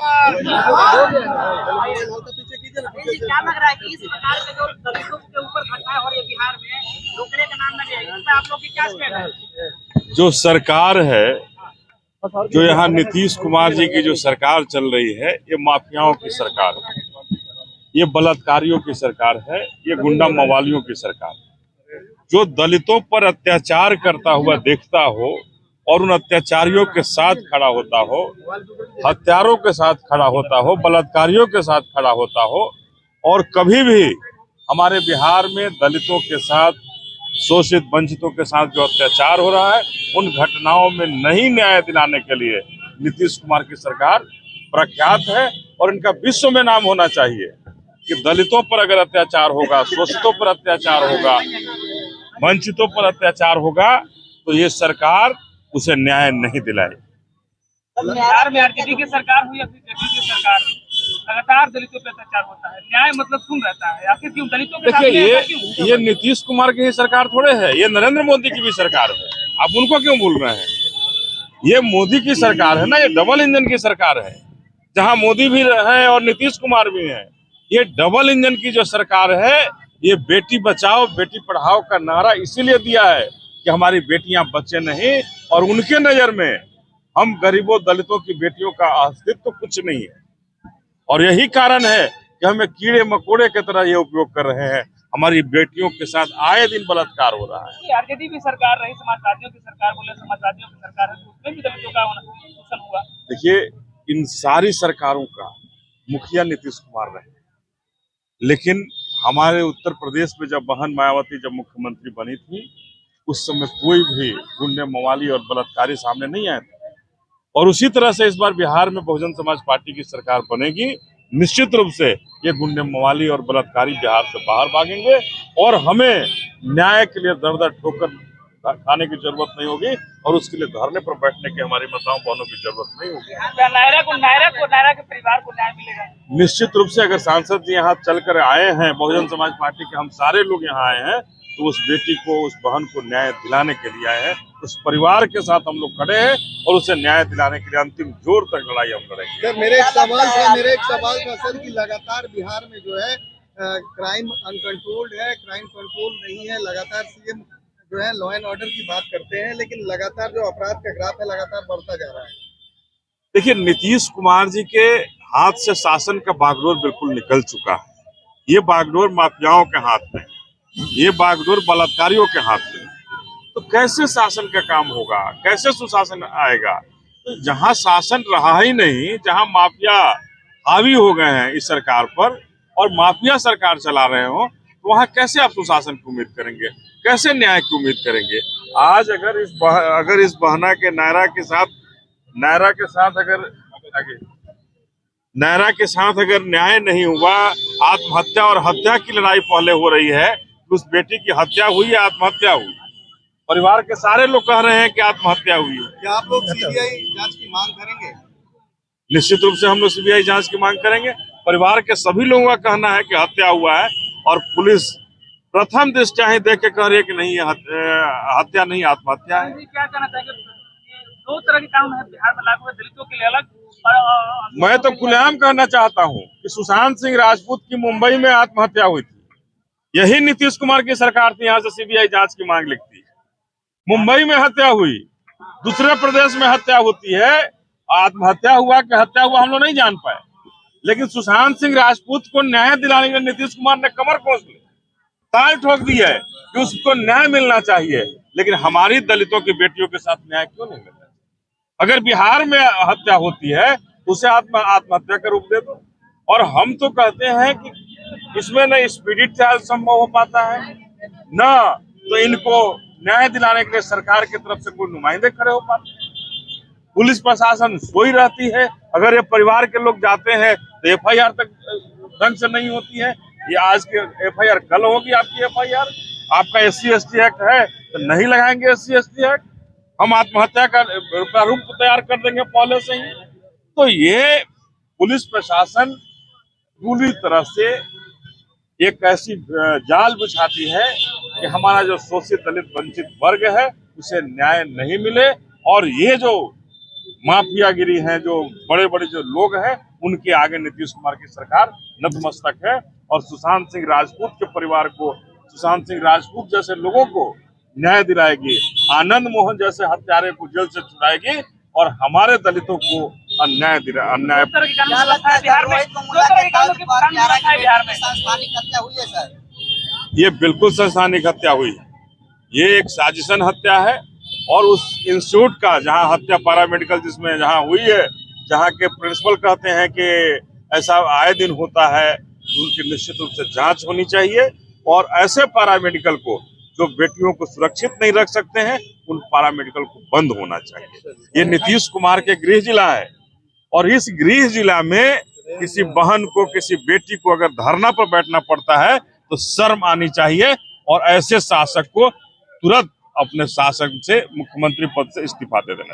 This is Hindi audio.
क्या लग रहा है कि इस प्रकार के जो दलितों के ऊपर घटनाएं हो रही है बिहार में, रोकने का नाम लगे, इसमें आप लोग की क्या स्टैंड है? जो सरकार है, जो यहाँ नीतीश कुमार जी की जो सरकार चल रही है, ये माफियाओं की सरकार है, ये बलात्कारियों की सरकार है, ये गुंडा मवालियों की सरकार है। जो दलितों पर अत्याचार करता हुआ देखता हो और उन अत्याचारियों के साथ खड़ा होता हो, हत्यारों के साथ खड़ा होता हो, बलात्कारियों के साथ खड़ा होता हो, और कभी भी हमारे बिहार में दलितों के साथ, शोषित वंचितों के साथ जो अत्याचार हो रहा है, उन घटनाओं में नहीं न्याय दिलाने के लिए नीतीश कुमार की सरकार प्रख्यात है। और इनका विश्व में नाम होना चाहिए कि दलितों पर अगर अत्याचार होगा, शोषितों पर अत्याचार होगा, वंचितों पर अत्याचार होगा, तो ये सरकार उसे न्याय नहीं दिलाएगी। बिहार में आरजेडी की सरकार हुई या फिर जेडीयू की सरकार, लगातार दलितों पर अत्याचार होता है, न्याय मतलब सुन रहता है, आखिर क्यों दलितों के साथ? देखिए, ये नीतीश कुमार की ही सरकार थोड़े है, ये नरेंद्र मोदी की भी सरकार है। आप उनको क्यों भूल रहे हैं? ये मोदी की सरकार है ना, ये डबल इंजन की सरकार है, जहां मोदी भी है और नीतीश कुमार भी है। ये डबल इंजन की जो सरकार है, ये बेटी बचाओ बेटी पढ़ाओ का नारा इसीलिए दिया है कि हमारी बेटियां बच्चे नहीं, और उनके नजर में हम गरीबों दलितों की बेटियों का अस्तित्व कुछ नहीं है। और यही कारण है कि हमें कीड़े मकोड़े की तरह ये उपयोग कर रहे हैं। हमारी बेटियों के साथ आए दिन बलात्कार हो रहा है। आरजेडी भी सरकार रही, समाजवादियों की सरकार बोले, समाजवादियों की सरकार है, तो उसमें भी दलितों का शोषण हुआ। देखिए, इन सारी सरकारों का मुखिया नीतीश कुमार रहे, लेकिन हमारे उत्तर प्रदेश में जब बहन मायावती जब मुख्यमंत्री बनी थी, उस समय कोई भी गुंडे मवाली और बलात्कारी सामने नहीं आए थे। और उसी तरह से इस बार बिहार में बहुजन समाज पार्टी की सरकार बनेगी, निश्चित रूप से ये गुंडे मवाली और बलात्कारी बिहार से बाहर भागेंगे, और हमें न्याय के लिए दर दर ठोकर खाने की जरूरत नहीं होगी, और उसके लिए धरने पर बैठने की हमारी माताओं बहनों की जरूरत नहीं होगी। नायरा के परिवार को न्याय मिलेगा निश्चित रूप से। अगर सांसद जी यहाँ चलकर आए हैं, बहुजन समाज पार्टी के हम सारे लोग यहाँ आए हैं, तो उस बेटी को, उस बहन को न्याय दिलाने के लिए आए हैं। उस परिवार के साथ हम लोग खड़े हैं और उसे न्याय दिलाने के लिए अंतिम जोर तक लड़ाई हम लड़ेंगे। सर, मेरा एक सवाल था सर, कि लगातार बिहार में जो है क्राइम अनकंट्रोल्ड है, क्राइम कंट्रोल नहीं है। लगातार सीएम जो है लॉ एंड ऑर्डर की बात करते हैं, लेकिन लगातार जो अपराध का ग्राफ है लगातार बढ़ता जा रहा है। देखिए, नीतीश कुमार जी के हाथ से शासन का बागडोर बिल्कुल निकल चुका है। ये बागडोर माफियाओं के हाथ में, ये बागडोर बलात्कारियों के हाथ में। तो कैसे शासन का काम होगा, कैसे सुशासन आएगा? तो जहां शासन रहा ही नहीं, जहां माफिया हावी हो गए हैं इस सरकार पर और माफिया सरकार चला रहे हो, तो वहां कैसे आप सुशासन की उम्मीद करेंगे, कैसे न्याय की उम्मीद करेंगे? आज अगर इस बहना के नायरा के साथ अगर न्याय नहीं हुआ, आत्महत्या और हत्या की लड़ाई पहले हो रही है, उस बेटी की हत्या हुई या आत्महत्या हुई? परिवार के सारे लोग कह रहे हैं कि आत्महत्या हुई है। क्या आप लोग सीबीआई जांच की मांग करेंगे? निश्चित रूप से हम लोग सीबीआई जांच की मांग करेंगे। परिवार के सभी लोगों का कहना है कि हत्या हुआ है, और पुलिस प्रथम दृष्टया ही देख के कह रही है कि नहीं, हत्या नहीं, आत्महत्या है। क्या कहना चाहिए? दो तरह के कानून है बिहार में लागू है, दलितों के लिए अलग। मैं तो खुलेआम कहना चाहता हूँ कि सुशांत सिंह राजपूत की मुंबई में आत्महत्या हुई थी, यही नीतीश कुमार की सरकार थी यहाँ से सीबीआई जांच की मांग लिखती है। मुंबई में हत्या हुई, दूसरे प्रदेश में हत्या होती है, आत्महत्या हुआ कि हत्या हुआ हम लोग नहीं जान पाए, लेकिन सुशांत सिंह राजपूत को न्याय दिलाने के लिए नीतीश कुमार ने कमर कोस ली, ताल ठोक दी है कि उसको न्याय मिलना चाहिए। लेकिन हमारी दलितों की बेटियों के साथ न्याय क्यों नहीं मिलता? अगर बिहार में हत्या होती है तो उसे आत्महत्या का रूप दे दो। और हम तो कहते हैं कि इसमें न स्पीडी ट्रायल संभव हो पाता है, न तो इनको न्याय दिलाने के लिए सरकार की तरफ से कोई नुमाइंदे खड़े हो पाते हैं। पुलिस प्रशासन सोई रहती है। अगर ये परिवार के लोग जाते हैं तो एफआईआर तक ढंग से नहीं होती है। ये आज की एफआईआर कल होगी, आपकी एफआईआर। आपका SC/ST एक्ट है तो नहीं लगाएंगे SC/ST एक्ट, हम आत्महत्या का प्रारूप तैयार कर देंगे पहले से ही। तो ये पुलिस प्रशासन पूरी तरह से एक ऐसी जाल बिछाती है कि हमारा जो शोषित दलित वंचित वर्ग है उसे न्याय नहीं मिले। और ये जो माफियागिरी है, जो बड़े बड़े जो लोग हैं, उनके आगे नीतीश कुमार की सरकार नतमस्तक है। और सुशांत सिंह राजपूत के परिवार को, सुशांत सिंह राजपूत जैसे लोगों को न्याय दिलाएगी, आनंद मोहन जैसे हत्यारे को जेल से छुड़ाएगी और हमारे दलितों को अन्याय बिहार में संस्थानिक हत्या हुई है सर। ये बिल्कुल संस्थानिक हत्या हुई है। ये एक साजिशन हत्या है और उस इंस्टीट्यूट का जहां हत्या पैरामेडिकल जिसमें जहां हुई है, जहां के प्रिंसिपल कहते हैं कि ऐसा आए दिन होता है, उनकी निश्चित रूप से जांच होनी चाहिए। और ऐसे पैरामेडिकल को जो बेटियों को सुरक्षित नहीं रख सकते हैं, उन पैरामेडिकल को बंद होना चाहिए। ये नीतीश कुमार के गृह जिला है और इस गृह जिला में किसी बहन को, किसी बेटी को अगर धरना पर बैठना पड़ता है तो शर्म आनी चाहिए और ऐसे शासक को तुरंत अपने शासन से, मुख्यमंत्री पद से इस्तीफा दे देना।